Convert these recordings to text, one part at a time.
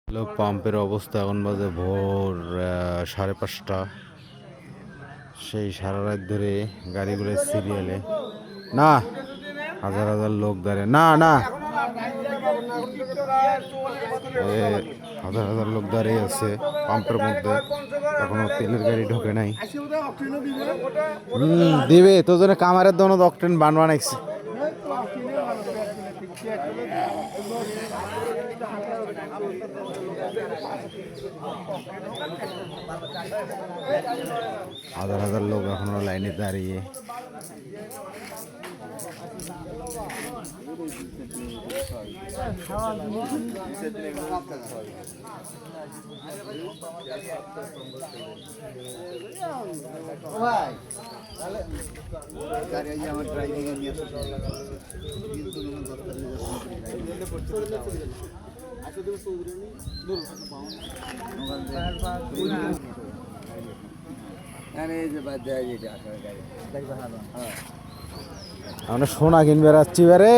হলো পাম্পের অবস্থা। এখন বাজে ভোর 5:30। সেই সারা রাত ধরে গাড়িগুলো সিরিয়ালে, না হাজার হাজার লোক দাঁড়িয়ে, না না হাজার হাজার লোক দাঁড়িয়ে আছে পাম্পের মধ্যে। এখনো তেলের গাড়ি ঢোকে নাই। দিবে তো জন্য কামারের দোনো অক্টেন বানাইছে। হাজার হাজার লোক এখনো লাইনে দাঁড়িয়ে। আমরা সোনা কিনবে যাচ্ছি বারে,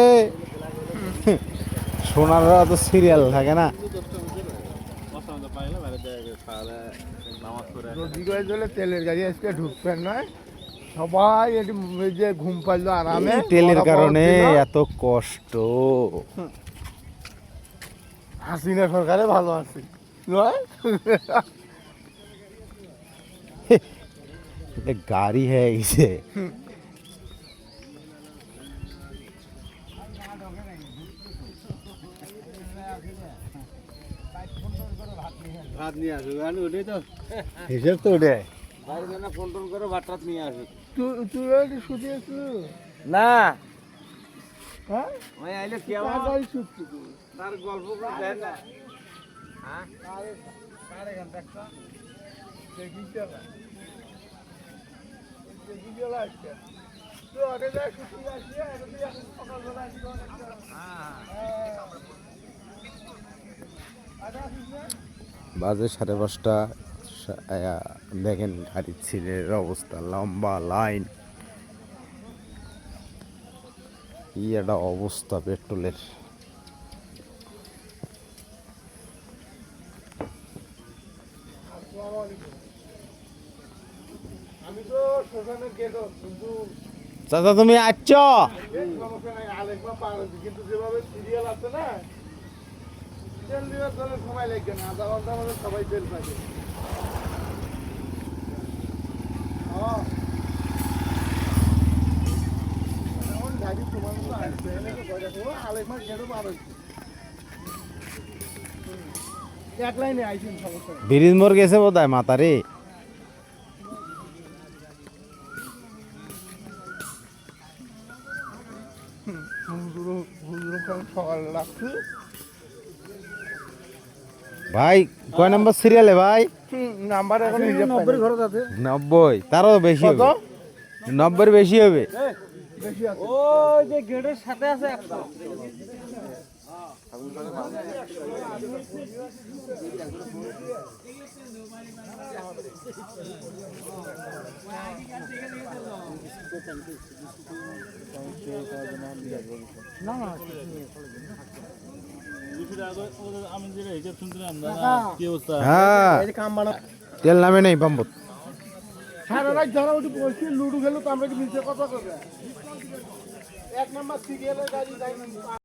সোনার তো সিরিয়াল থাকে না। তেলের গাড়ি আজকে ঢুকবেন নয়, সবাই যে ঘুম পাইলো আরামে। তেলের কারণে এত কষ্ট। হাসিনা সরকারে ভালো আছে নয়, গাড়ি হয়ে গেছে। ভাত নিয়ে আসো, ওটাই তো হিসেব তো ওটাই। ফোন টোন করে ভাত টাত নিয়ে আসো। তুই শুধু না, হ্যাঁ আইলে কি তার গল্প করে দেয় না। হ্যাঁ কারে গান দেখছো দেখি চলা দেখি চলা আজকে তো আরে যা ছুটি আসি আর তুই এখন সকালবেলা আসি। বাজে 5:30। দেখেন গাড়ির সিটের অবস্থা, লম্বা লাইন। কি একটা অবস্থা পেট্রোলের। আমি তো শ্মশানে গেছো কিন্তু চাচা তুমি আসছ? কিন্তু যেভাবে সিরিয়াল আছে না, তেল দেওয়ার জন্য সময় লাগবে না, আধা ঘন্টার মধ্যে সবাই তেল পাবে। এক লাইনে আইছেন সমস্যা। ব্রিজ মোড় গেছে বোধ হয় মাতারে। ভাই কয় নম্বর সিরিয়ালে ভাই? নাম্বার এখন 90 ঘর আছে। 90, তারও বেশি হবে। 90 বেশি হবে। বেশি আছে। ওই যে গেটের সাথে আছে একটা। না না হ্যাঁ তেল নামে নেই পাম্পত। সারা রাত যারা ওটি বসে লুডু খেলো তো আমরা কি নিচে কথা করবে? 1 নাম্বার সিরিয়ালের গাড়ি যাই